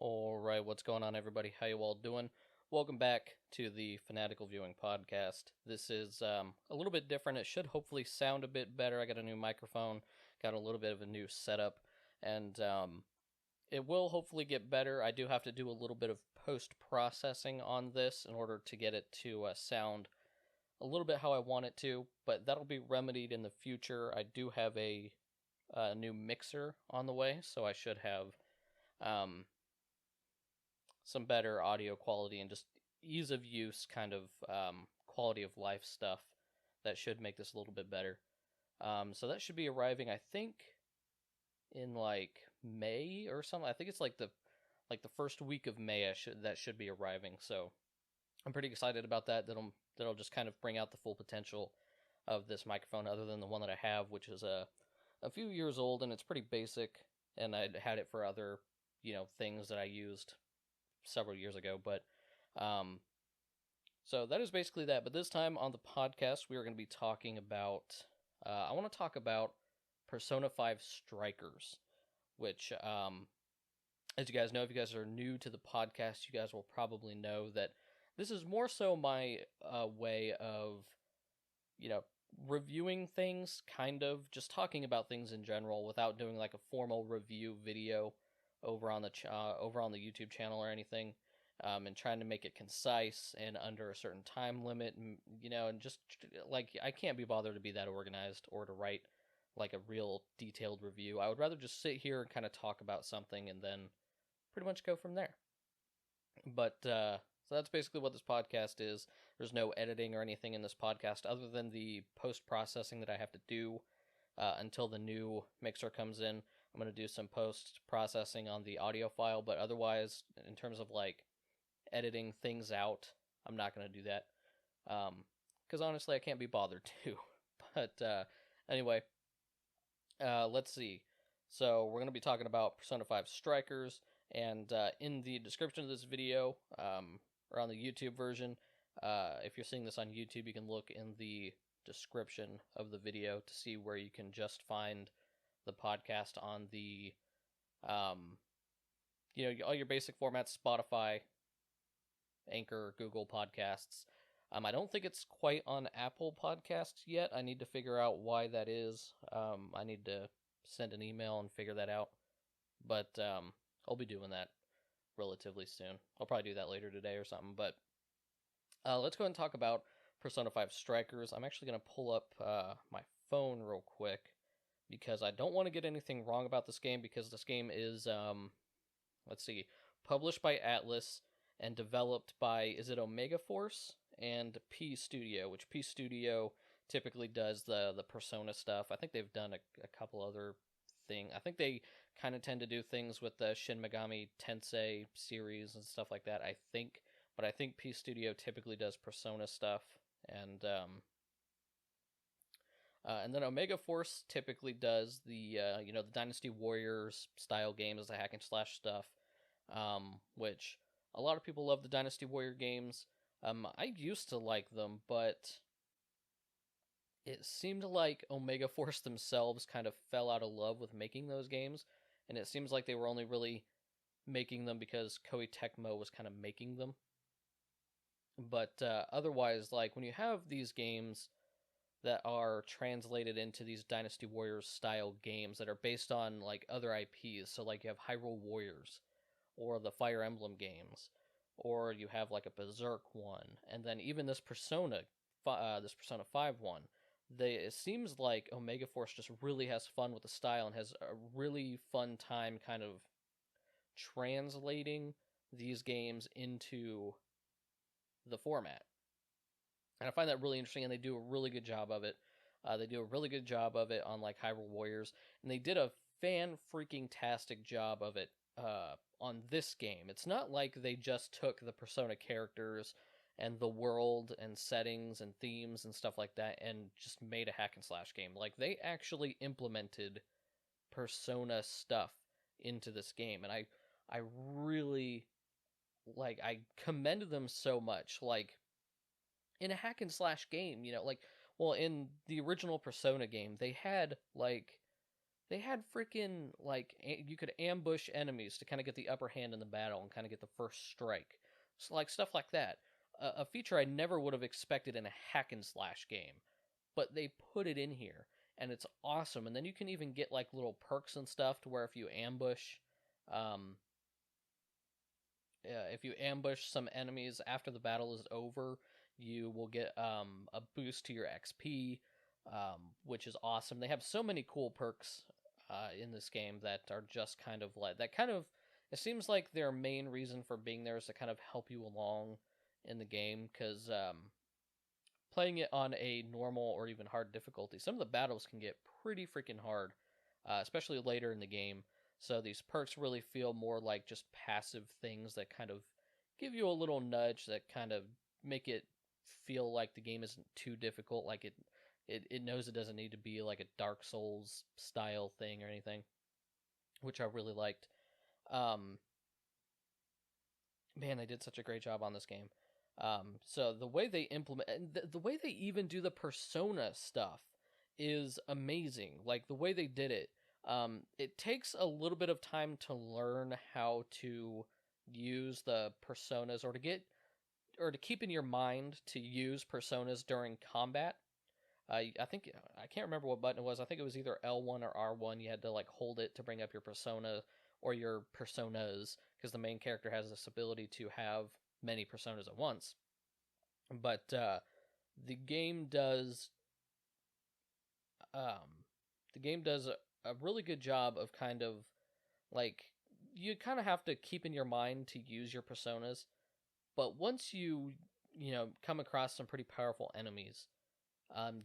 Alright, what's going on, everybody? How you all doing? Welcome back to the Fanatical Viewing Podcast. This is a little bit different. It should hopefully sound a bit better. I got a new microphone, got a little bit of a new setup, and it will hopefully get better. I do have to do a little bit of post-processing on this in order to get it to sound a little bit how I want it to, but that'll be remedied in the future. I do have a new mixer on the way, so I should have um, some better audio quality and just ease of use kind of quality of life stuff that should make this a little bit better. So that should be arriving, I think, in like May or something. I think it's like the first week of May. That should be arriving. So I'm pretty excited about that. That'll just kind of bring out the full potential of this microphone, other than the one that I have, which is a few years old and it's pretty basic. And I'd had it for other things that I used several years ago, but so that is basically that. But this time on the podcast, we are going to be talking about I want to talk about Persona 5 Strikers, which as you guys know, if you guys are new to the podcast, you guys will probably know that this is more so my way of reviewing things, kind of just talking about things in general without doing like a formal review video over on the YouTube channel or anything, and trying to make it concise and under a certain time limit, and just like I can't be bothered to be that organized or to write like a real detailed review. I would rather just sit here and kind of talk about something and then pretty much go from there. But so that's basically what this podcast is. There's no editing or anything in this podcast other than the post-processing that I have to do until the new mixer comes in. I'm going to do some post-processing on the audio file, but otherwise, in terms of like editing things out, I'm not going to do that. Because honestly, I can't be bothered to. But anyway, let's see. So we're going to be talking about Persona 5 Strikers, and in the description of this video, or on the YouTube version, if you're seeing this on YouTube, you can look in the description of the video to see where you can just find the podcast on the, all your basic formats, Spotify, Anchor, Google Podcasts. I don't think it's quite on Apple Podcasts yet. I need to figure out why that is. I need to send an email and figure that out. But I'll be doing that relatively soon. I'll probably do that later today or something. But let's go ahead and talk about Persona 5 Strikers. I'm actually going to pull up my phone real quick because I don't want to get anything wrong about this game, because this game is, let's see, published by Atlas and developed by, is it Omega Force and P Studio, which P Studio typically does the Persona stuff. I think they've done a couple other things. I think they kind of tend to do things with the Shin Megami Tensei series and stuff like that, I think. But I think P Studio typically does Persona stuff, and then Omega Force typically does the the Dynasty Warriors style games, the hack and slash stuff, which a lot of people love the Dynasty Warrior games. I used to like them, but it seemed like Omega Force themselves kind of fell out of love with making those games, and it seems like they were only really making them because Koei Tecmo was kind of making them. But otherwise, like when you have these games that are translated into these Dynasty Warriors style games that are based on like other IPs, so like you have Hyrule Warriors or the Fire Emblem games, or you have like a Berserk one, and then even this Persona 5 one, it seems like Omega Force just really has fun with the style and has a really fun time kind of translating these games into the format. And I find that really interesting, and they do a really good job of it. They do a really good job of it on like Hyrule Warriors, and they did a fan-freaking-tastic job of it on this game. It's not like they just took the Persona characters and the world and settings and themes and stuff like that and just made a hack and slash game. Like, they actually implemented Persona stuff into this game, and I really, like, I commend them so much. Like, in a hack and slash game, in the original Persona game, they had, like, they had freaking like you could ambush enemies to kind of get the upper hand in the battle and kind of get the first strike. So like stuff like that. A feature I never would have expected in a hack and slash game, but they put it in here and it's awesome. And then you can even get like little perks and stuff to where um, if you ambush some enemies after the battle is over, you will get a boost to your XP, which is awesome. They have so many cool perks in this game that are just kind of like that. Kind of, it seems like their main reason for being there is to kind of help you along in the game because playing it on a normal or even hard difficulty, some of the battles can get pretty freaking hard, especially later in the game. So these perks really feel more like just passive things that kind of give you a little nudge that kind of make it feel like the game isn't too difficult. Like it knows it doesn't need to be like a Dark Souls style thing or anything, which I really liked. Um, Man, they did such a great job on this game. So the way they implement, the way they even do the persona stuff is amazing. Like the way they did it, it takes a little bit of time to learn how to use the personas or to keep in your mind to use personas during combat. I think I can't remember what button it was. I think it was either L1 or R1. You had to like hold it to bring up your persona or your personas because the main character has this ability to have many personas at once. But the game does um, the game does a really good job of kind of like you kind of have to keep in your mind to use your personas. But once you come across some pretty powerful enemies,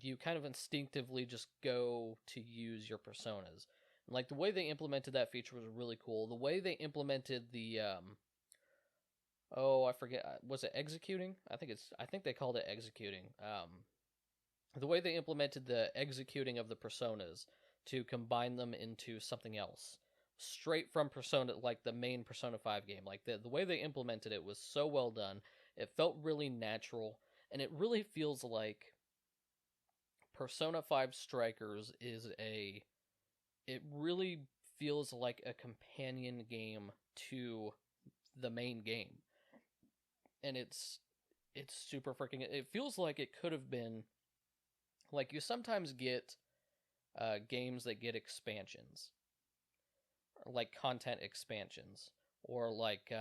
you kind of instinctively just go to use your personas. And like the way they implemented that feature was really cool. The way they implemented the oh, I forget, was it executing? I think they called it executing. The way they implemented the executing of the personas to combine them into something else straight from Persona, like the main Persona 5 game. Like the way they implemented it was so well done. It felt really natural, and it really feels like Persona 5 Strikers is a. It really feels like a companion game to the main game, and it's super freaking. It feels like it could have been like you sometimes get games that get expansions, or like content expansions, or like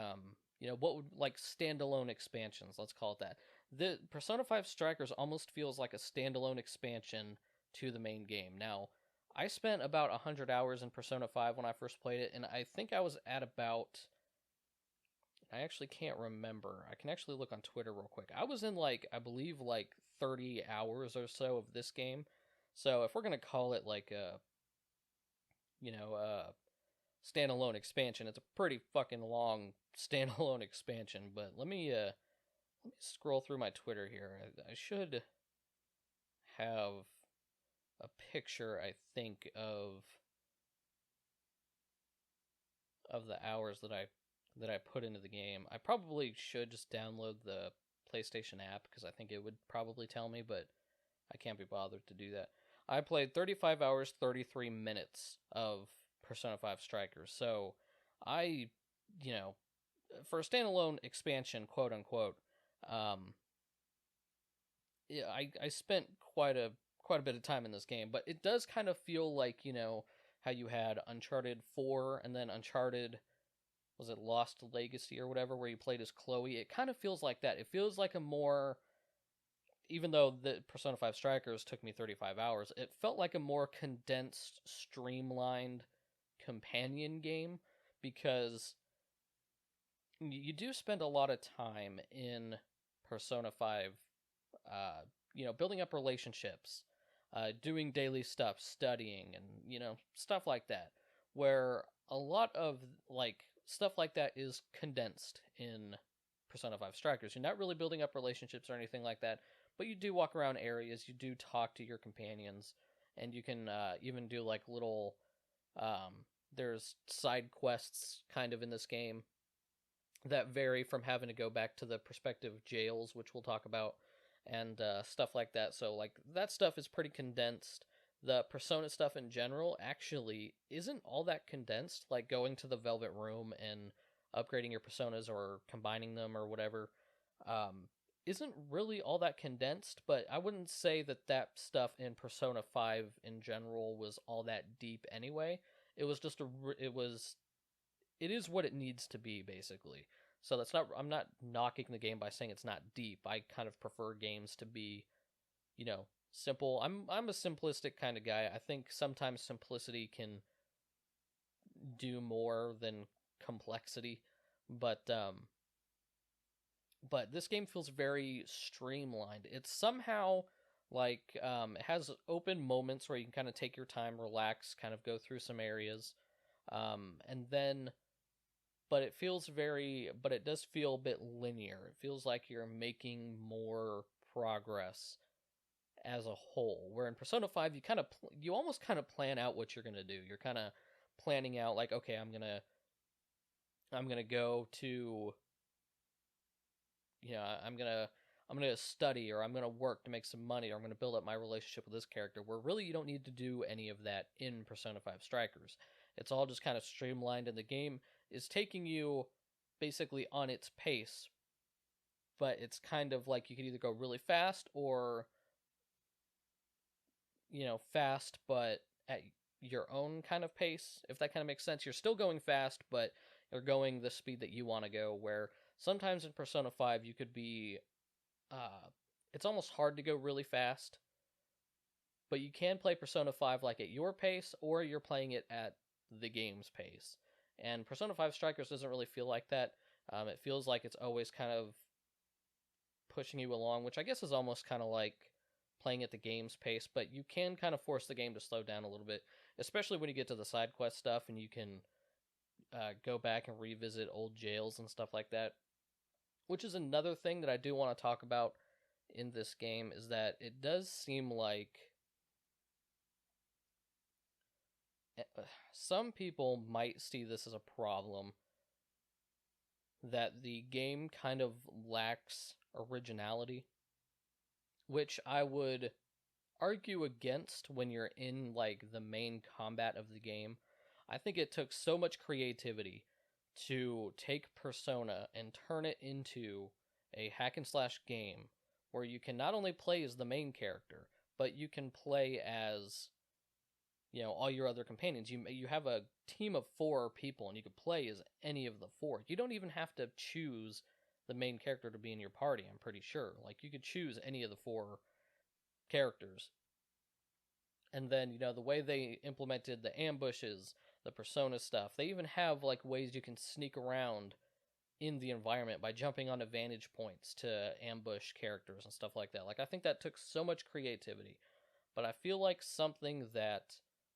what would like standalone expansions. Let's call it that. The Persona 5 Strikers almost feels like a standalone expansion to the main game. Now, I spent about 100 hours in Persona 5 when I first played it, and I think I was at about. I actually can't remember. I can actually look on Twitter real quick. I was in like, I believe like 30 hours or so of this game. So if we're going to call it like a, standalone expansion, it's a pretty fucking long standalone expansion. But let me scroll through my Twitter here. I should have a picture, I think, of the hours that I put into the game. I probably should just download the PlayStation app because I think it would probably tell me, but I can't be bothered to do that. I played 35 hours, 33 minutes of Persona 5 Strikers. So I, for a standalone expansion, quote unquote, um, yeah, I spent quite a bit of time in this game, but it does kind of feel like, how you had Uncharted 4 and then Uncharted, was it Lost Legacy or whatever, where you played as Chloe. It kind of feels like that. It feels like a more, even though the Persona 5 Strikers took me 35 hours, it felt like a more condensed, streamlined companion game because you do spend a lot of time in Persona 5, building up relationships, doing daily stuff, studying, and, stuff like that, where a lot of, like, stuff like that is condensed in Persona 5 Strikers. You're not really building up relationships or anything like that, but you do walk around areas, you do talk to your companions, and you can even do like little. There's side quests kind of in this game that vary from having to go back to the prospective jails, which we'll talk about, and stuff like that. So like that stuff is pretty condensed. the Persona stuff in general actually isn't all that condensed. Like going to the Velvet Room and upgrading your personas or combining them or whatever, um, isn't really all that condensed. But I wouldn't say that that stuff in Persona 5 in general was all that deep anyway. It was just it is what it needs to be, basically. So that's not, I'm not knocking the game by saying it's not deep. I kind of prefer games to be, simple. I'm a simplistic kind of guy. I think sometimes simplicity can do more than complexity, but this game feels very streamlined. It's somehow like, it has open moments where you can kind of take your time, relax, kind of go through some areas, and then but it does feel a bit linear. It feels like you're making more progress as a whole. Where in Persona 5, you almost kind of plan out what you're going to do. You're kind of planning out like, okay, I'm going to go to, I'm going to study, or I'm going to work to make some money, or I'm going to build up my relationship with this character, where really you don't need to do any of that in Persona 5 Strikers. It's all just kind of streamlined, and the game is taking you basically on its pace, but it's kind of like you could either go really fast or, fast but at your own kind of pace, if that kind of makes sense. You're still going fast, but you're going the speed that you want to go, where sometimes in Persona 5 you could be, it's almost hard to go really fast, but you can play Persona 5 like at your pace, or you're playing it at the game's pace. And Persona 5 Strikers doesn't really feel like that. It feels like it's always kind of pushing you along, which I guess is almost kind of like playing at the game's pace, but you can kind of force the game to slow down a little bit, especially when you get to the side quest stuff and you can go back and revisit old jails and stuff like that. Which is another thing that I do want to talk about in this game, is that it does seem like some people might see this as a problem, that the game kind of lacks originality, which I would argue against when you're in like the main combat of the game. I think it took so much creativity to take Persona and turn it into a hack and slash game where you can not only play as the main character, but you can play as, all your other companions. You have a team of 4 people, and you could play as any of the 4. You don't even have to choose the main character to be in your party, I'm pretty sure. Like, you could choose any of the 4 characters. And then, the way they implemented the ambushes, the Persona stuff, they even have, like, ways you can sneak around in the environment by jumping onto vantage points to ambush characters and stuff like that. Like, I think that took so much creativity. But I feel like something that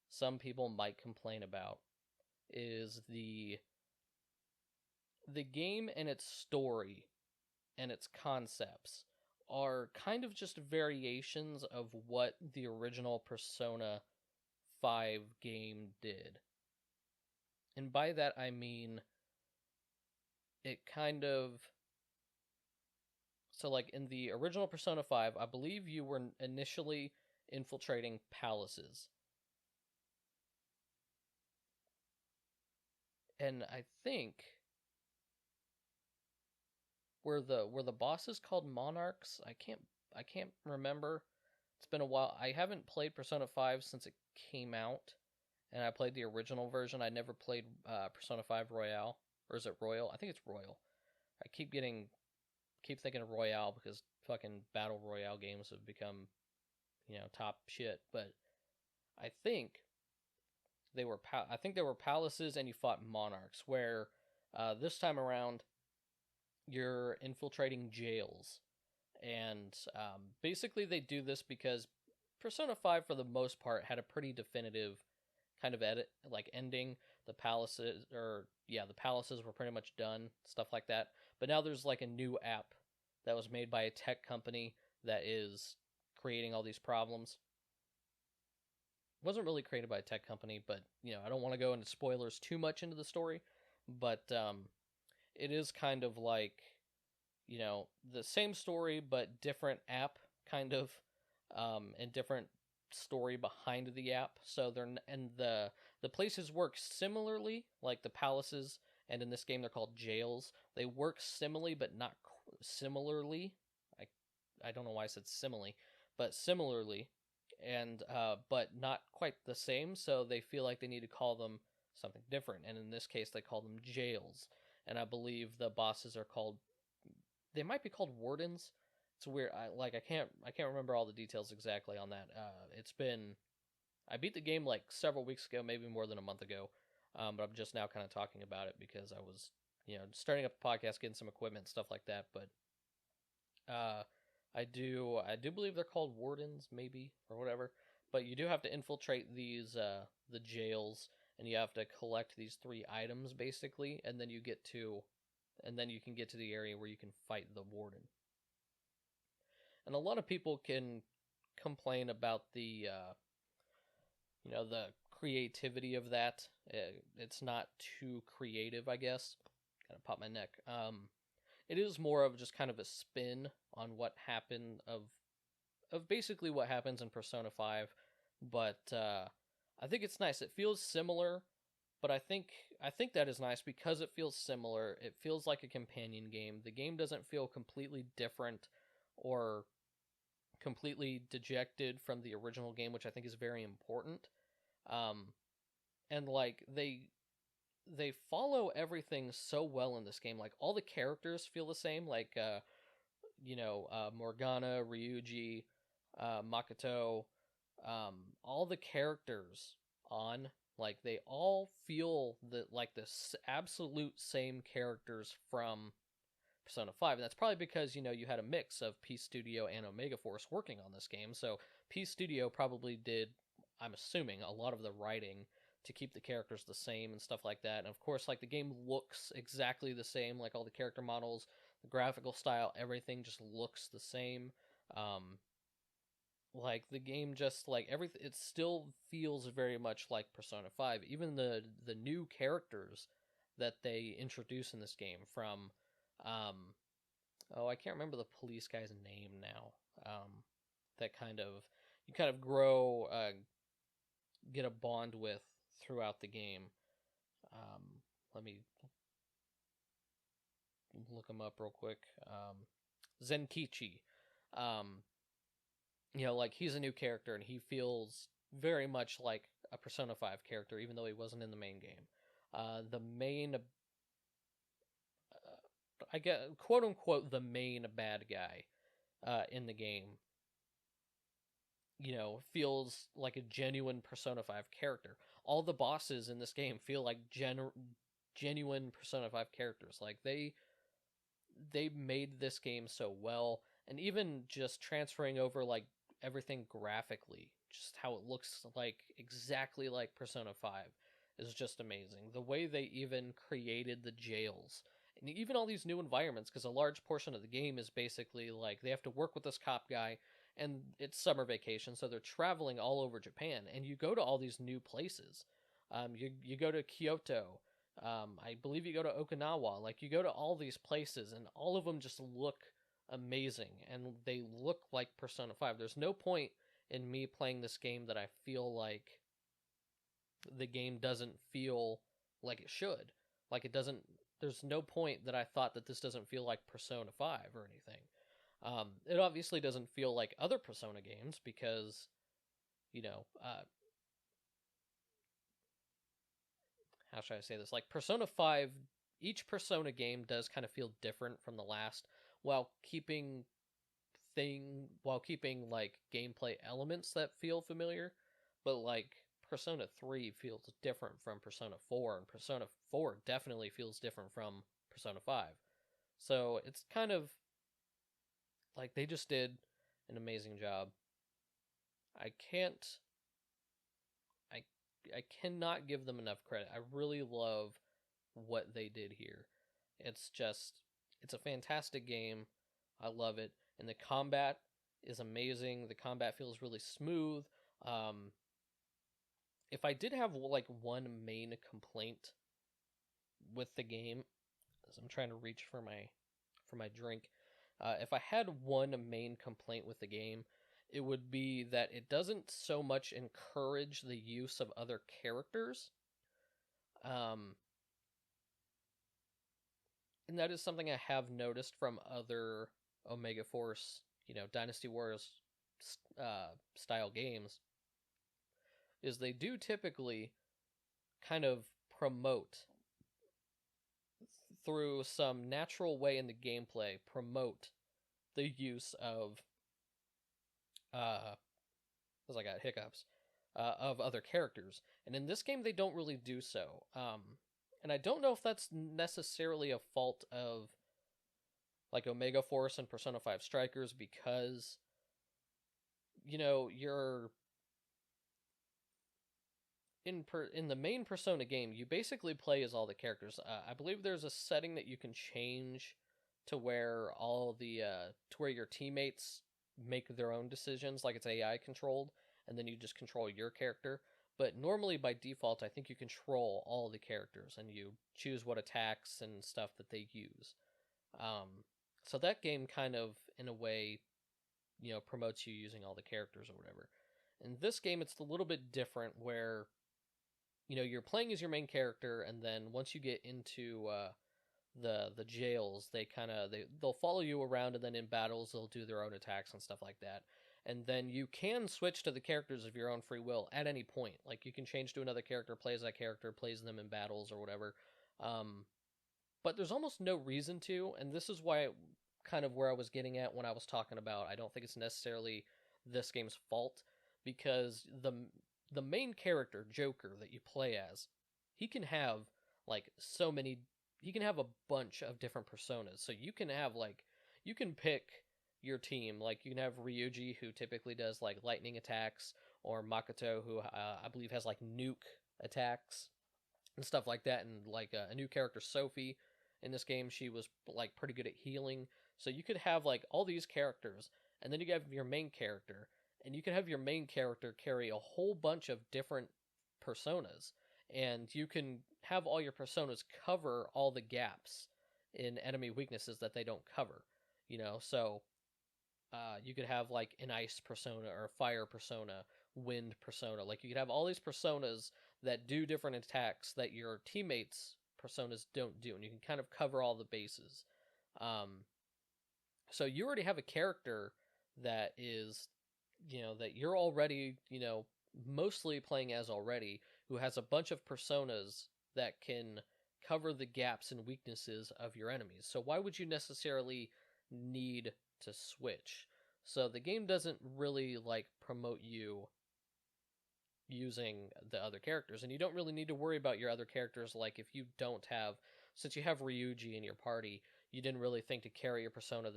some people might complain about is the game and its story and its concepts are kind of just variations of what the original Persona 5 game did. And by that I mean, it kind of... So, like, in the original Persona 5, I believe you were initially infiltrating palaces. And I think were the bosses called monarchs? I can't remember. It's been a while. I haven't played Persona 5 since it came out, and I played the original version. I never played Persona 5 Royale, or is it Royal? I think it's Royal. I keep thinking of Royale because fucking battle royale games have become, top shit. But I think they were palaces, and you fought monarchs. Where this time around, you're infiltrating jails, and basically they do this because Persona 5, for the most part, had a pretty definitive kind of ending. The palaces were pretty much done, stuff like that. But now there's like a new app that was made by a tech company that is creating all these problems. It wasn't really created by a tech company, but I don't want to go into spoilers too much into the story, but it is kind of like, the same story but different app, kind of, and different story behind the app. So and the places work similarly, like the palaces, and in this game they're called jails. They work similarly, but not similarly. I I don't know why I said simile, but similarly, and but not quite the same. So they feel like they need to call them something different, and in this case, they call them jails. And I believe the bosses are called. They might be called wardens. It's weird. I can't remember all the details exactly on that. It's been I beat the game like several weeks ago, maybe more than a month ago. But I'm just now kind of talking about it because I was, starting up the podcast, getting some equipment, stuff like that. But uh, I do believe they're called wardens, maybe or whatever. But you do have to infiltrate these the jails, and you have to collect these three items basically, and then you can get to the area where you can fight the warden. And a lot of people can complain about the creativity of that. It's not too creative, I guess. Kind of pop my neck. It is more of just kind of a spin on what happened of basically what happens in Persona 5, but I think it's nice. It feels similar, but I think that is nice because it feels similar. It feels like a companion game. The game doesn't feel completely different or completely dejected from the original game, which I think is very important. Um, and like they follow everything so well in this game. Like all the characters feel the same. Like Morgana, Ryuji, Makoto, all the characters on like they all feel the absolute same characters from Persona 5. And that's probably because, you had a mix of P Studio and Omega Force working on this game. So P Studio probably did, I'm assuming, a lot of the writing to keep the characters the same and stuff like that. And of course, like the game looks exactly the same, like all the character models, the graphical style, everything just looks the same. Um, like the game just like everything, it still feels very much like Persona 5. Even the new characters that they introduce in this game from um oh, I can't remember the police guy's name now. That you kind of grow, get a bond with throughout the game. Um, Let me look him up real quick. Zenkichi. Um, like he's a new character and he feels very much like a Persona 5 character, even though he wasn't in the main game. The main, I get quote unquote, the main bad guy in the game, feels like a genuine Persona 5 character. All the bosses in this game feel like genuine Persona 5 characters. Like they made this game so well, and even just transferring over like everything graphically, just how it looks like exactly like Persona 5 is just amazing. The way they even created the jails and even all these new environments, because a large portion of the game is basically like they have to work with this cop guy, and it's summer vacation, so they're traveling all over Japan, and you go to all these new places. You go to Kyoto. I believe you go to Okinawa. Like you go to all these places, and all of them just look amazing, and they look like Persona 5. There's no point in me playing this game that I feel like the game doesn't feel like it should. Like it doesn't. There's no point that I thought that this doesn't feel like Persona 5 or anything. It obviously doesn't feel like other Persona games because, you know, how should I say this? Like Persona 5, each Persona game does kind of feel different from the last while keeping like gameplay elements that feel familiar, but like Persona 3 feels different from Persona 4, and Persona 4 definitely feels different from Persona 5. So it's kind of like they just did an amazing job. I can't I I cannot give them enough credit. I really love what they did here. It's a fantastic game. I love it. And the combat is amazing. The combat feels really smooth. Um if I did have like one main complaint with the game, as I'm trying to reach for my drink, if I had one main complaint with the game, it would be that it doesn't so much encourage the use of other characters. Um, and that is something I have noticed from other Omega Force, Dynasty Warriors style games, is they do typically kind of promote through some natural way in the gameplay, promote the use of, because I got hiccups, of other characters. And in this game, they don't really do so. And I don't know if that's necessarily a fault of like Omega Force and Persona 5 Strikers, because you're in the main Persona game, you basically play as all the characters. I believe there's a setting that you can change to where to where your teammates make their own decisions, like it's AI controlled, and then you just control your character. But normally by default, I think you control all the characters and you choose what attacks and stuff that they use. Um, so that game kind of, in a way, promotes you using all the characters or whatever. In this game, it's a little bit different, where you're playing as your main character, and then once you get into the jails, they'll follow you around, and then in battles they'll do their own attacks and stuff like that. And then you can switch to the characters of your own free will at any point. Like, you can change to another character, plays that character, plays them in battles or whatever. But there's almost no reason to, and this is why kind of where I was getting at when I was talking about I don't think it's necessarily this game's fault, because the main character, Joker, that you play as, he can have like so many he can have a bunch of different personas. So you can have you can pick your team. Like, you can have Ryuji, who typically does like lightning attacks, or Makoto, who I believe has like nuke attacks and stuff like that. And like a new character, Sophie, in this game, she was like pretty good at healing. So you could have like all these characters, and then you have your main character, and you can have your main character carry a whole bunch of different personas, and you can have all your personas cover all the gaps in enemy weaknesses that they don't cover. So you could have like an ice persona, or a fire persona, wind persona. Like, you could have all these personas that do different attacks that your teammates' personas don't do, and you can kind of cover all the bases. So you already have a character that is, that you're already, mostly playing as already, who has a bunch of personas that can cover the gaps and weaknesses of your enemies. So why would you necessarily need to switch? So the game doesn't really like promote you using the other characters, and you don't really need to worry about your other characters. Like, if you don't have, since you have Ryuji in your party, you didn't really think to carry a persona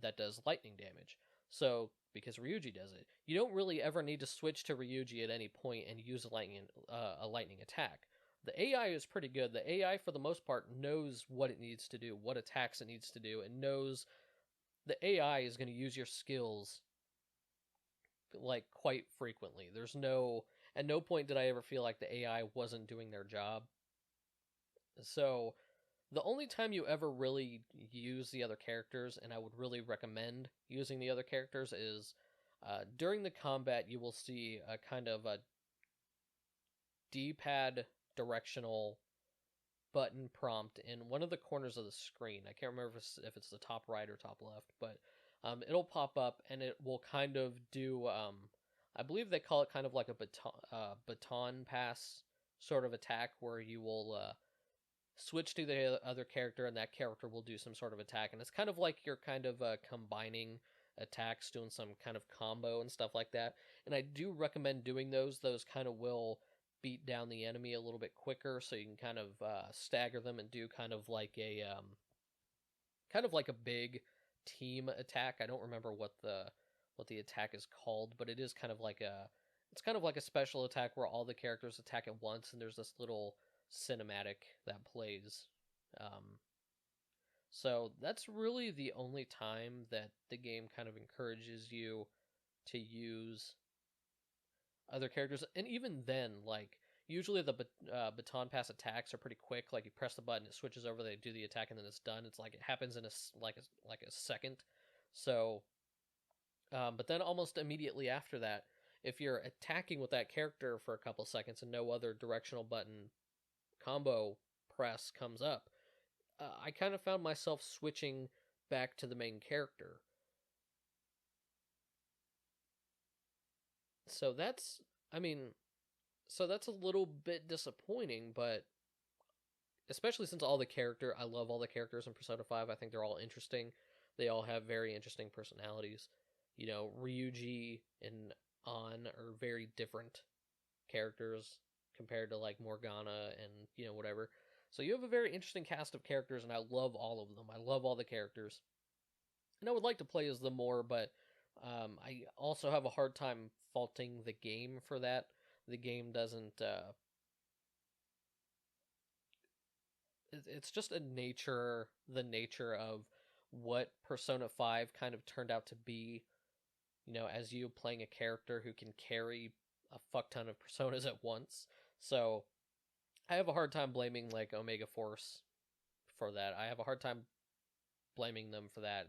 that does lightning damage. So, because Ryuji does it, you don't really ever need to switch to Ryuji at any point and use a lightning attack. The AI is pretty good. The AI, for the most part, knows what it needs to do, what attacks it needs to do, and knows the AI is going to use your skills like quite frequently. At no point did I ever feel like the AI wasn't doing their job. So the only time you ever really use the other characters, and I would really recommend using the other characters, is during the combat. You will see a kind of a D-pad directional button prompt in one of the corners of the screen. I can't remember if it's the top right or top left, but it'll pop up, and it will kind of do, I believe they call it kind of like a baton pass sort of attack, where you will switch to the other character, and that character will do some sort of attack. And it's kind of like you're kind of combining attacks, doing some kind of combo and stuff like that. And I do recommend doing those. Those kind of will beat down the enemy a little bit quicker, so you can kind of stagger them and do kind of like a big team attack. I don't remember what the attack is called, but it is kind of like a special attack where all the characters attack at once, and there's this little cinematic that plays. So that's really the only time that the game kind of encourages you to use other characters. And even then, like, usually the baton pass attacks are pretty quick. Like, you press the button, it switches over, they do the attack, and then it's done. It's like it happens in a second. So But then almost immediately after that, if you're attacking with that character for a couple seconds and no other directional button combo press comes up, I kind of found myself switching back to the main character. So that's, I mean, so that's a little bit disappointing, but especially since I love all the characters in Persona 5. I think they're all interesting. They all have very interesting personalities. You know, Ryuji and An are very different characters compared to like Morgana and, you know, whatever. So you have a very interesting cast of characters, and I love all of them. I love all the characters. And I would like to play as them more, but I also have a hard time faulting the game for that. The game doesn't it's just the nature of what Persona 5 kind of turned out to be, you know, as you playing a character who can carry a fuck ton of personas at once. So I have a hard time blaming like Omega Force for that. I have a hard time blaming them for that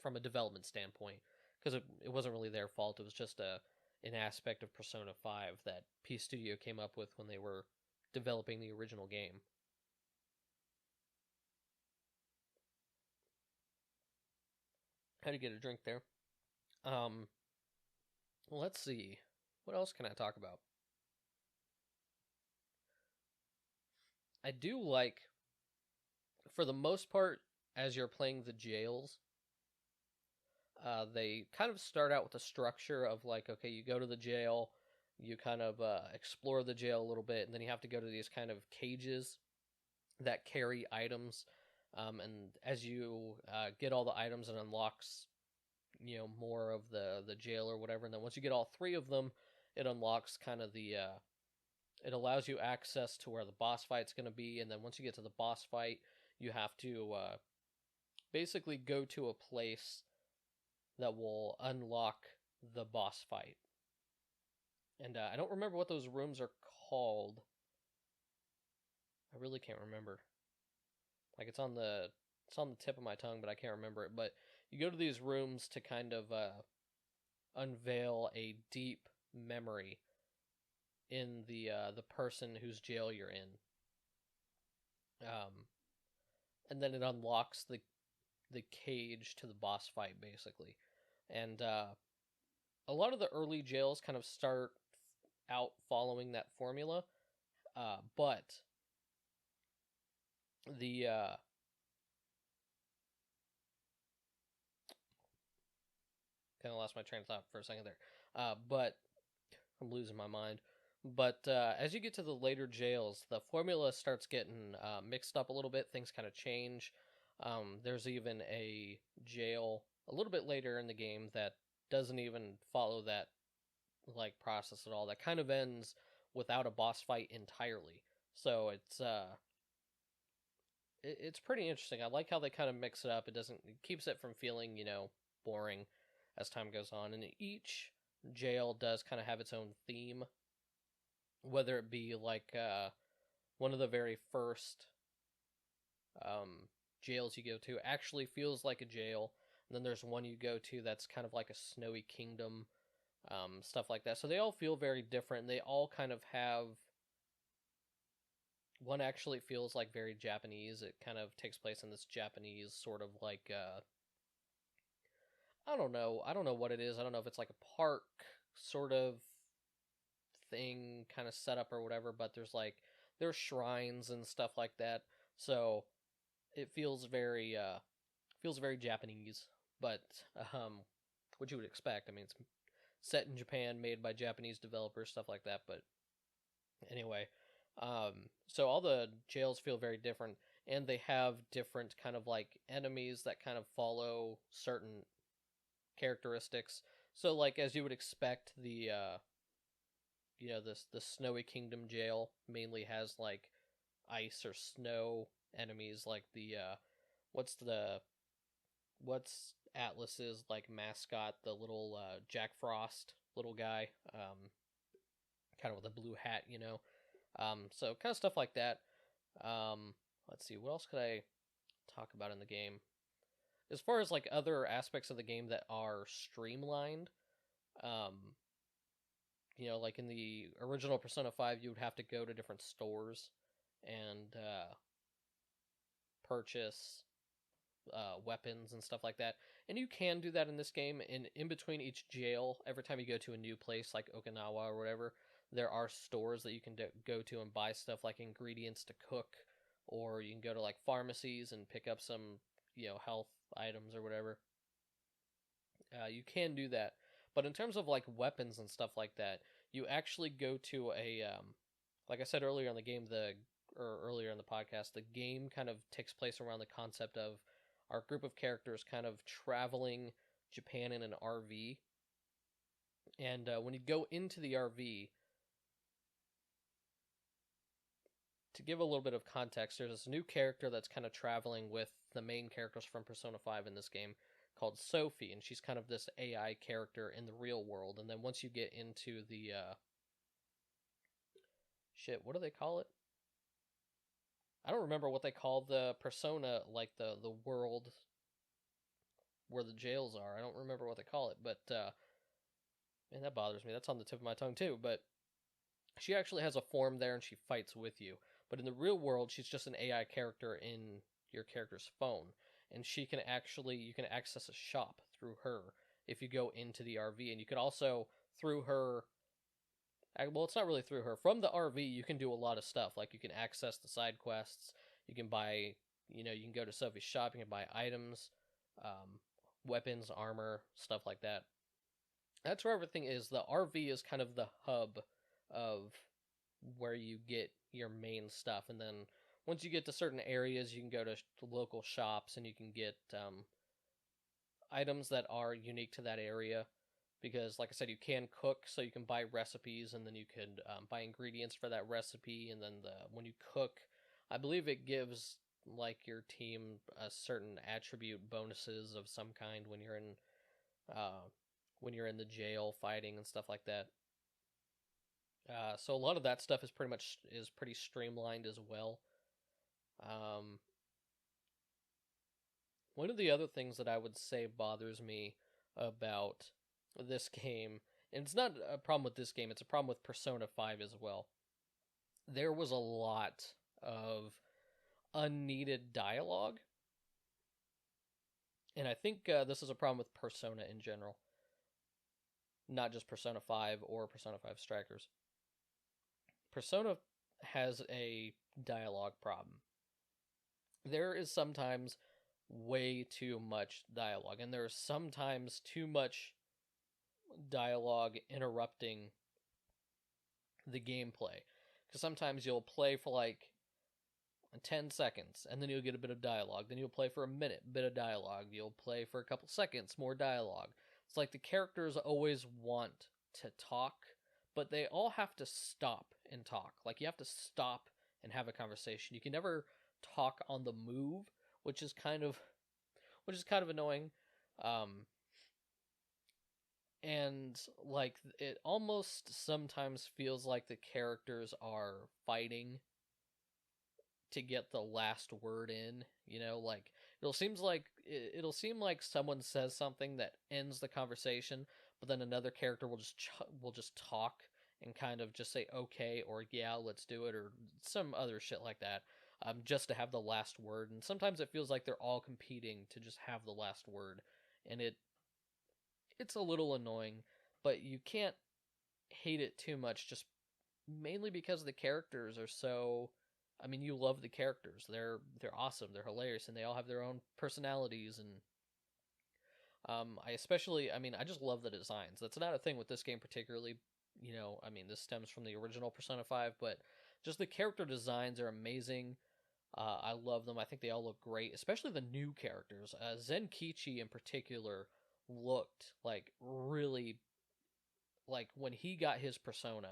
from a development standpoint, because it wasn't really their fault. It was just an aspect of Persona 5 that P Studio came up with when they were developing the original game. Had to get a drink there. Um, well, let's see. What else can I talk about? I do like, for the most part, as you're playing the jails, they kind of start out with a structure of like, okay, you go to the jail, you kind of explore the jail a little bit, and then you have to go to these kind of cages that carry items. And as you get all the items, it unlocks, you know, more of the jail or whatever. And then once you get all three of them, it unlocks kind of the it allows you access to where the boss fight's going to be. And then once you get to the boss fight, you have to basically go to a place that will unlock the boss fight. And I don't remember what those rooms are called. I really can't remember. Like it's on the tip of my tongue, but I can't remember it. But you go to these rooms to kind of unveil a deep memory in the person whose jail you're in. And then it unlocks the cage to the boss fight basically. And a lot of the early jails kind of start out following that formula, but the kind of lost my train of thought for a second there. But I'm losing my mind. But as you get to the later jails, the formula starts getting mixed up a little bit. Things kind of change. There's even a jail a little bit later in the game that doesn't even follow that like process at all. That kind of ends without a boss fight entirely. So it's pretty interesting. I like how they kind of mix it up. It keeps it from feeling, you know, boring as time goes on. And each jail does kind of have its own theme, whether it be like one of the very first jails you go to actually feels like a jail. And then there's one you go to that's kind of like a snowy kingdom, stuff like that. So they all feel very different. They all kind of have. One actually feels like very Japanese. It kind of takes place in this Japanese sort of like I don't know. I don't know what it is. I don't know if it's like a park sort of thing kind of setup or whatever, but there's shrines and stuff like that. So it feels very Japanese, but what you would expect. I mean, it's set in Japan, made by Japanese developers, stuff like that, but anyway, so all the jails feel very different, and they have different kind of like enemies that kind of follow certain characteristics. So like as you would expect, the you know, this the Snowy Kingdom jail mainly has like ice or snow enemies, like the what's the what's Atlas's like mascot, the little Jack Frost little guy, kind of with a blue hat, you know. So kind of stuff like that. Let's see, what else could I talk about in the game? as far as like other aspects of the game that are streamlined, um, like in the original Persona 5, you would have to go to different stores and purchase weapons and stuff like that. And you can do that in this game. And in between each jail, every time you go to a new place like Okinawa or whatever, there are stores that you can go to and buy stuff like ingredients to cook, or you can go to like pharmacies and pick up some, health items or whatever. You can do that. But in terms of like weapons and stuff like that, you actually go to like I said earlier in the game, or earlier in the podcast, the game kind of takes place around the concept of our group of characters kind of traveling Japan in an RV. And when you go into the RV, to give a little bit of context, there's this new character that's kind of traveling with the main characters from Persona 5 in this game called Sophie, and she's kind of this AI character in the real world. And then once you get into the what do they call it? I don't remember what they call the persona, like the world where the jails are. I don't remember what they call it, but man, that bothers me. That's on the tip of my tongue too. But she actually has a form there, and she fights with you. But in the real world, she's just an AI character in your character's phone, and you can access a shop through her if you go into the RV, and you could also through her. Well, it's not really through her. From the RV, you can do a lot of stuff. Like you can access the side quests. You can buy, you can go to Sophie's shop. You can buy items, weapons, armor, stuff like that. That's where everything is. The RV is kind of the hub of where you get your main stuff. And then once you get to certain areas, you can go to local shops and you can get items that are unique to that area. Because, like I said, you can cook, so you can buy recipes, and then you could buy ingredients for that recipe. And then when you cook, I believe it gives like your team a certain attribute bonuses of some kind when you're in the jail fighting and stuff like that. So a lot of that stuff is pretty streamlined as well. One of the other things that I would say bothers me about this game, and it's not a problem with this game, it's a problem with Persona 5 as well. There was a lot of unneeded dialogue, and I think this is a problem with Persona in general, not just Persona 5 or Persona 5 Strikers. Persona has a dialogue problem. There is sometimes way too much dialogue, and there is sometimes too much dialogue interrupting the gameplay. Because sometimes you'll play for like 10 seconds, and then you'll get a bit of dialogue. Then you'll play for a minute, bit of dialogue. You'll play for a couple seconds, more dialogue. It's like the characters always want to talk, but they all have to stop and talk. Like you have to stop and have a conversation. You can never talk on the move, which is kind of annoying. And like it almost sometimes feels like the characters are fighting to get the last word in, like it'll seem like someone says something that ends the conversation, but then another character will just talk and kind of just say okay or yeah, let's do it, or some other shit like that, just to have the last word. And sometimes it feels like they're all competing to just have the last word, and it's a little annoying, but you can't hate it too much, just mainly because the characters are so. I mean, you love the characters. They're awesome. They're hilarious, and they all have their own personalities. And I just love the designs. That's not a thing with this game particularly. This stems from the original Persona 5, but just the character designs are amazing. I love them. I think they all look great, especially the new characters. Zenkichi in particular looked like really, like when he got his persona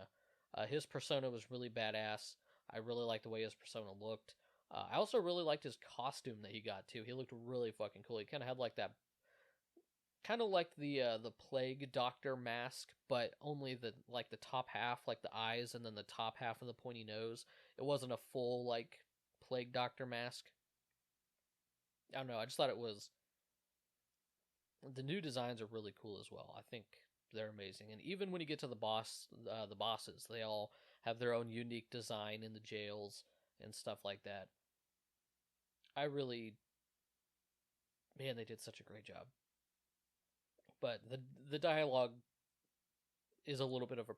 was really badass. I really liked the way his persona looked. I also really liked his costume that he got too. He looked really fucking cool. He kind of had like that, kind of like the plague doctor mask, but only the top half, like the eyes, and then the top half of the pointy nose. It wasn't a full like plague doctor mask. I don't know. I just thought it was The new designs are really cool as well. I think they're amazing, and even when you get to the bosses, they all have their own unique design in the jails and stuff like that. I really, man, they did such a great job. But the dialogue is a little bit of a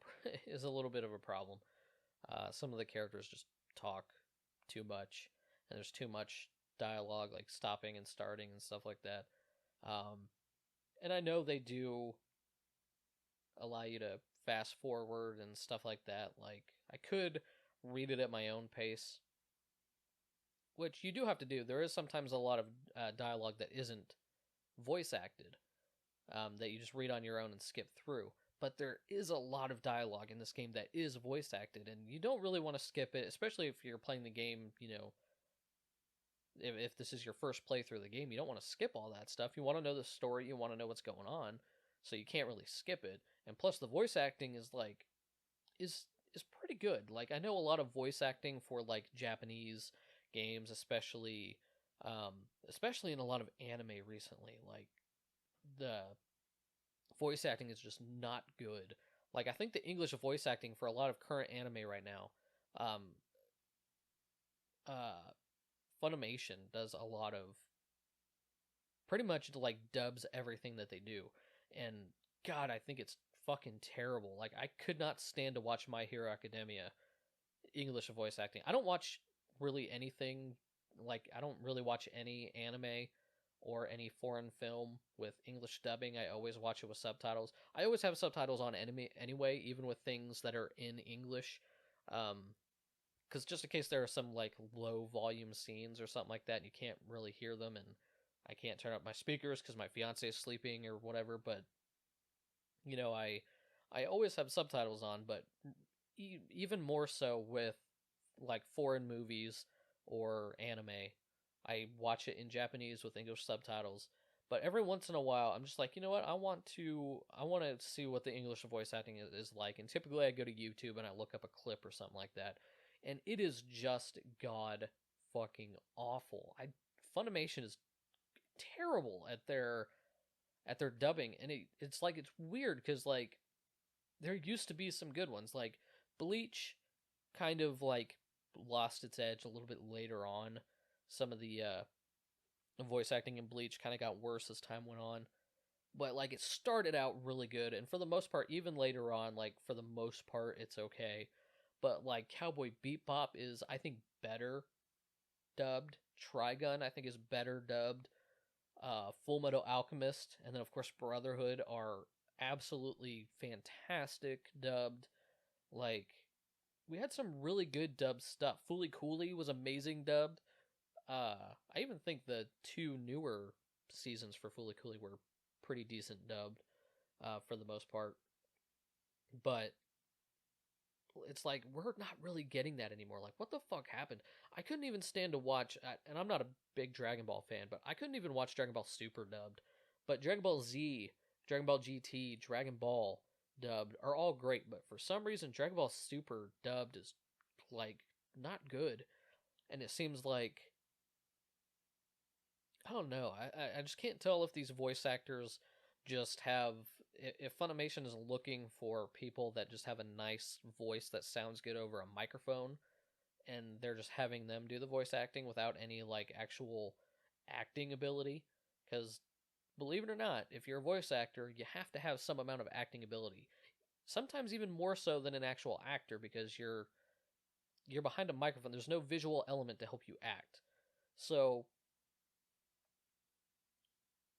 is a little bit of a problem. Some of the characters just talk too much, and there's too much dialogue, like stopping and starting and stuff like that. Um, and I know they do allow you to fast forward and stuff like that. Like I could read it at my own pace, which you do have to do. There is sometimes a lot of dialogue that isn't voice acted, that you just read on your own and skip through. But there is a lot of dialogue in this game that is voice acted, and you don't really want to skip it, especially if you're playing the game, if this is your first playthrough of the game, you don't want to skip all that stuff. You want to know the story, you want to know what's going on, so you can't really skip it. And plus, the voice acting is like is pretty good. Like I know a lot of voice acting for like Japanese games, um, especially in a lot of anime recently. Like the voice acting is just not good. Like I think the English voice acting for a lot of current anime right now, um, uh, Funimation does a lot of pretty much like dubs everything that they do, and God, I think it's fucking terrible. Like I could not stand to watch My Hero Academia English voice acting. I don't watch really anything, like I don't really watch any anime or any foreign film with English dubbing. I always watch it with subtitles. I always have subtitles on enemy anyway, even with things that are in English. Because just in case there are some like low volume scenes or something like that, and you can't really hear them, and I can't turn up my speakers because my fiance is sleeping or whatever. But I always have subtitles on, but even more so with like foreign movies or anime. I watch it in Japanese with English subtitles. But every once in a while, I'm just like, you know what? I want to see what the English voice acting is like. And typically, I go to YouTube and I look up a clip or something like that, and it is just god fucking awful. Funimation is terrible at their dubbing, and it's like it's weird because like there used to be some good ones like Bleach, kind of like lost its edge a little bit later on. Some of the voice acting in Bleach kind of got worse as time went on, but like it started out really good, and for the most part, even later on, like for the most part, it's okay. But like Cowboy Bebop is, I think, better dubbed. Trigun, I think, is better dubbed. Full Metal Alchemist, and then of course Brotherhood are absolutely fantastic dubbed. Like we had some really good dubbed stuff. Fooly Cooley was amazing dubbed. I even think the two newer seasons for Fooly Cooley were pretty decent dubbed, for the most part. But it's like we're not really getting that anymore. Like, what the fuck happened? I couldn't even stand to watch, and I'm not a big Dragon Ball fan, but I couldn't even watch Dragon Ball Super dubbed. But Dragon Ball Z, Dragon Ball GT, Dragon Ball dubbed are all great, but for some reason, Dragon Ball Super dubbed is like not good, and it seems like I don't know. I just can't tell if these voice actors just have if Funimation is looking for people that just have a nice voice that sounds good over a microphone, and they're just having them do the voice acting without any like actual acting ability. Because believe it or not, if you're a voice actor, you have to have some amount of acting ability. Sometimes even more so than an actual actor, because you're behind a microphone. There's no visual element to help you act. So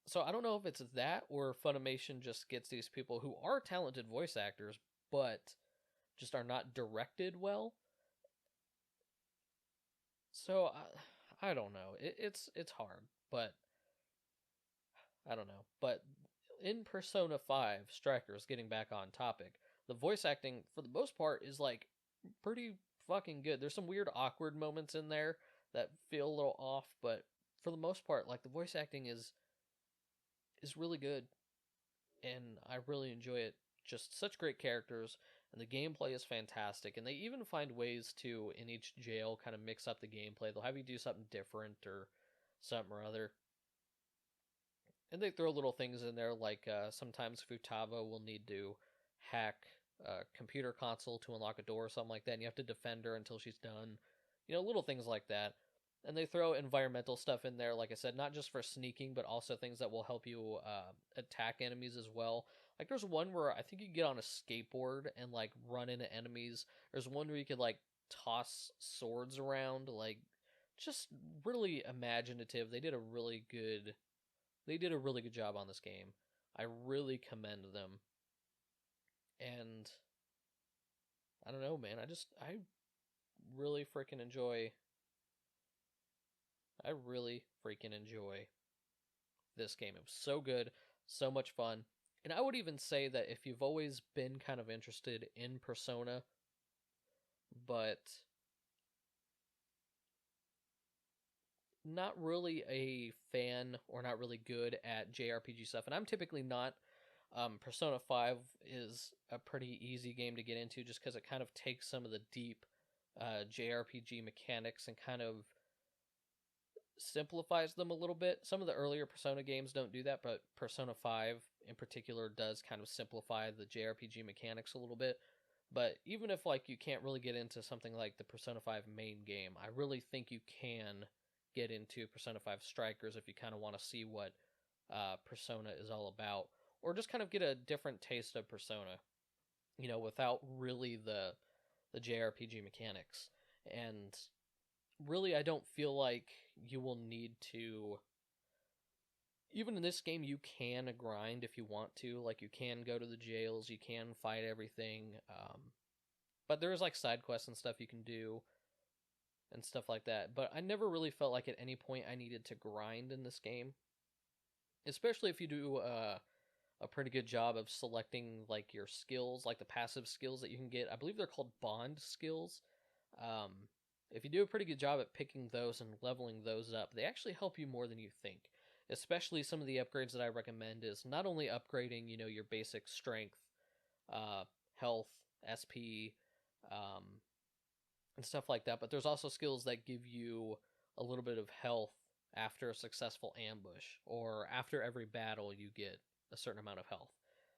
so I don't know if it's that or Funimation just gets these people who are talented voice actors, but just are not directed well. So I don't know. It's hard, but I don't know. But in Persona 5 Strikers, getting back on topic, the voice acting for the most part is like pretty fucking good. There's some weird awkward moments in there that feel a little off, but for the most part, like the voice acting is really good, and I really enjoy it. Just such great characters, and the gameplay is fantastic. And they even find ways to, in each jail, kind of mix up the gameplay. They'll have you do something different or something or other. And they throw little things in there like sometimes Futaba will need to hack a computer console to unlock a door or something like that, and you have to defend her until she's done. Little things like that. And they throw environmental stuff in there, like I said, not just for sneaking, but also things that will help you attack enemies as well. Like there's one where I think you get on a skateboard and like run into enemies. There's one where you could like toss swords around, like just really imaginative. They did a really good job on this game. I really commend them. And I don't know, man. I really freaking enjoy I really freaking enjoy this game. It was so good, so much fun. And I would even say that if you've always been kind of interested in Persona, but not really a fan or not really good at JRPG stuff, and I'm typically not. Persona 5 is a pretty easy game to get into just because it kind of takes some of the deep JRPG mechanics and kind of simplifies them a little bit. Some of the earlier Persona games don't do that, but Persona 5 in particular does kind of simplify the JRPG mechanics a little bit. But even if like you can't really get into something like the Persona 5 main game, I really think you can get into Persona 5 Strikers if you kind of want to see what Persona is all about, or just kind of get a different taste of Persona, without really the JRPG mechanics. And really, I don't feel like you will need to. Even in this game, you can grind if you want to. Like, you can go to the jails, you can fight everything. But there's, like, side quests and stuff you can do and stuff like that. But I never really felt like at any point I needed to grind in this game. Especially if you do a pretty good job of selecting, like, your skills, like the passive skills that you can get. I believe they're called bond skills. Um, if you do a pretty good job at picking those and leveling those up, they actually help you more than you think. Especially some of the upgrades that I recommend is not only upgrading, your basic strength, uh, health, SP, um, and stuff like that, but there's also skills that give you a little bit of health after a successful ambush, or after every battle you get a certain amount of health.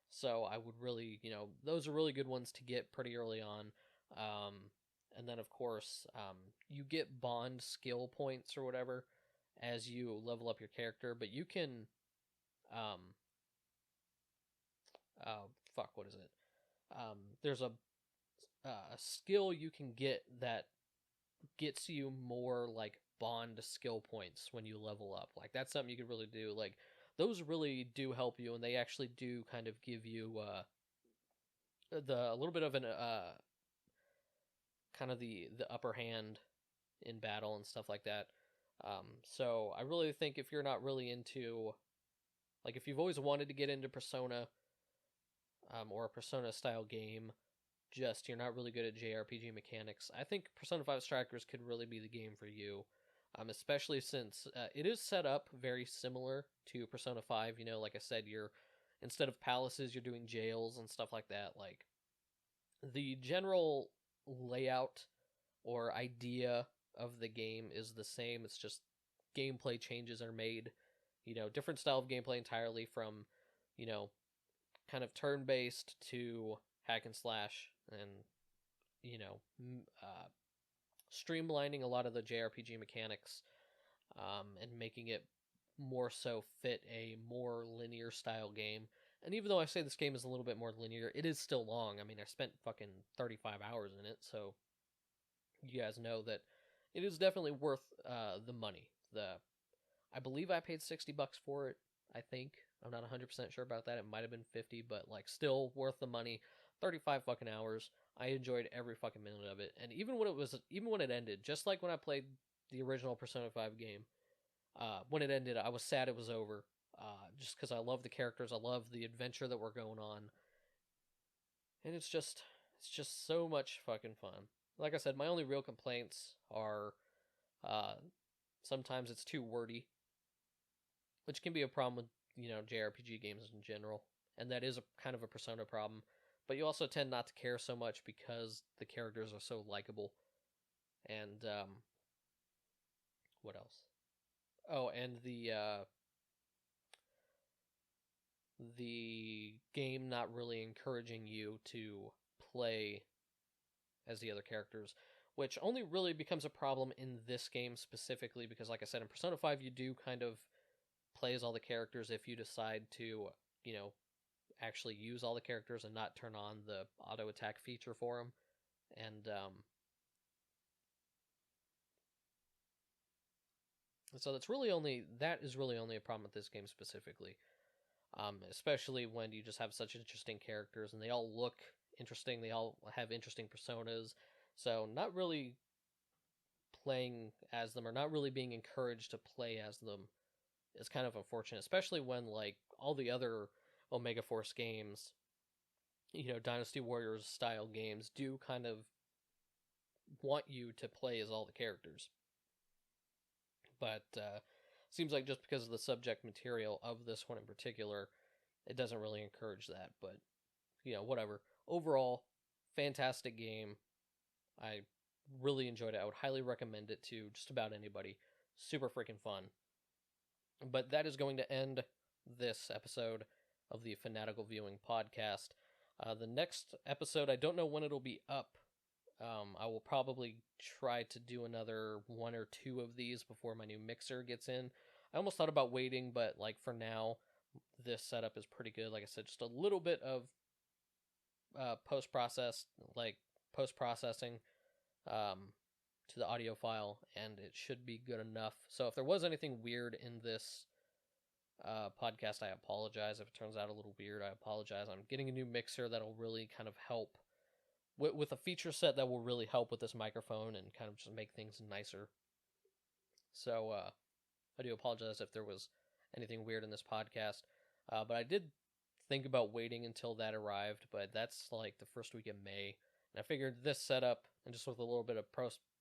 So I would really, those are really good ones to get pretty early on. Um, and then, of course, you get bond skill points or whatever as you level up your character, but you can, um, what is it? There's a skill you can get that gets you more like bond skill points when you level up. Like that's something you could really do. Like those really do help you, and they actually do kind of give you a little bit of an kind of the upper hand in battle and stuff like that. So I really think if you're not really into, like, if you've always wanted to get into Persona, or a Persona style game, just you're not really good at JRPG mechanics, I think Persona 5 Strikers could really be the game for you. Especially since it is set up very similar to Persona 5. Like I said, you're, instead of palaces, you're doing jails and stuff like that. Like the general layout or idea of the game is the same. It's just gameplay changes are made. Different style of gameplay entirely, from, kind of turn-based to hack and slash, and, streamlining a lot of the JRPG mechanics, and making it more so fit a more linear style game. And even though I say this game is a little bit more linear, it is still long. I mean, I spent fucking 35 hours in it, so you guys know that it is definitely worth the money. I believe I paid $60 for it. I think I'm not 100% sure about that. It might have been 50, but like still worth the money. 35 fucking hours. I enjoyed every fucking minute of it, and even when it ended, just like when I played the original Persona 5 game, when it ended, I was sad it was over. Just because I love the characters, I love the adventure that we're going on, and it's just so much fucking fun. Like I said, my only real complaints are, uh, sometimes it's too wordy, which can be a problem with, JRPG games in general, and that is a kind of a Persona problem. But you also tend not to care so much because the characters are so likable. And what else? Oh, and the game not really encouraging you to play as the other characters, which only really becomes a problem in this game specifically because, like I said, in Persona 5, you do kind of play as all the characters if you decide to, actually use all the characters and not turn on the auto attack feature for them. And so that is really only a problem with this game specifically. Especially when you just have such interesting characters and they all look interesting, they all have interesting personas. So not really playing as them or not really being encouraged to play as them is kind of unfortunate, especially when like all the other Omega Force games, Dynasty Warriors style games do kind of want you to play as all the characters. But seems like just because of the subject material of this one in particular, it doesn't really encourage that. But whatever. Overall, fantastic game. I really enjoyed it. I would highly recommend it to just about anybody. Super freaking fun. But that is going to end this episode of the Fanatical Viewing podcast. The next episode, I don't know when it'll be up. I will probably try to do another 1 or 2 of these before my new mixer gets in. I almost thought about waiting, but like for now, this setup is pretty good. Like I said, just a little bit of post-processing to the audio file, and it should be good enough. So if there was anything weird in this podcast, I apologize. If it turns out a little weird, I apologize. I'm getting a new mixer that'll really kind of help with a feature set that will really help with this microphone and kind of just make things nicer. So I do apologize if there was anything weird in this podcast. But I did think about waiting until that arrived, but that's like the first week of May. And I figured this setup, and just with a little bit of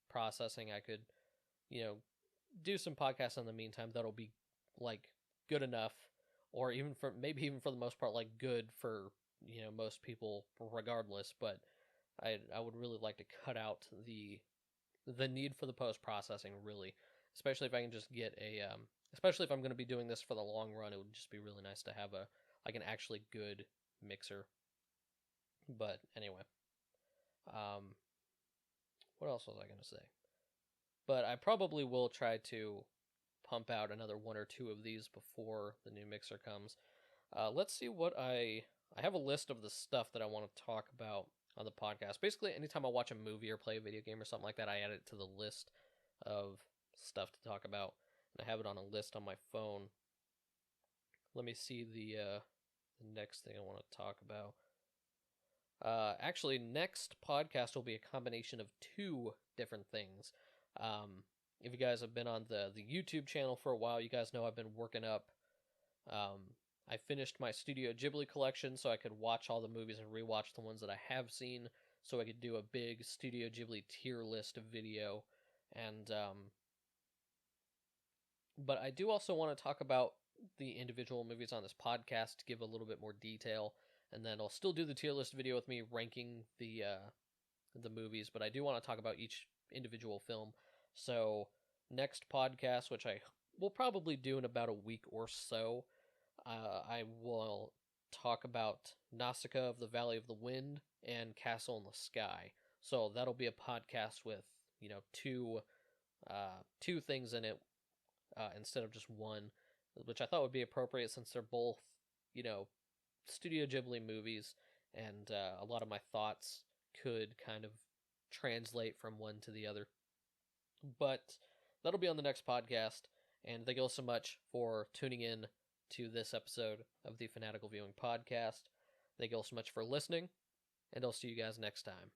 processing, I could, do some podcasts in the meantime that'll be like good enough, or even for the most part, like good for, most people regardless. But I would really like to cut out the need for the post processing, really, especially if I can just get especially if I'm going to be doing this for the long run. It would just be really nice to have an actually good mixer. But anyway, what else was I going to say? But I probably will try to pump out another 1 or 2 of these before the new mixer comes. Let's see what I have a list of the stuff that I want to talk about on the podcast. Basically, anytime I watch a movie or play a video game or something like that, I add it to the list of stuff to talk about, and I have it on a list on my phone. Let me see the next thing I want to talk about. Actually, next podcast will be a combination of 2 different things. If you guys have been on the YouTube channel for a while, you guys know I've been working up. I finished my Studio Ghibli collection so I could watch all the movies and rewatch the ones that I have seen, so I could do a big Studio Ghibli tier list video. And but I do also want to talk about the individual movies on this podcast to give a little bit more detail, and then I'll still do the tier list video with me ranking the movies, but I do want to talk about each individual film. So next podcast, which I will probably do in about a week or so, I will talk about Nausicaa of the Valley of the Wind and Castle in the Sky. So that'll be a podcast with, two things in it instead of just one, which I thought would be appropriate since they're both, Studio Ghibli movies, and a lot of my thoughts could kind of translate from one to the other. But that'll be on the next podcast, and thank you all so much for tuning in to this episode of the Fanatical Viewing podcast. Thank you all so much for listening, and I'll see you guys next time.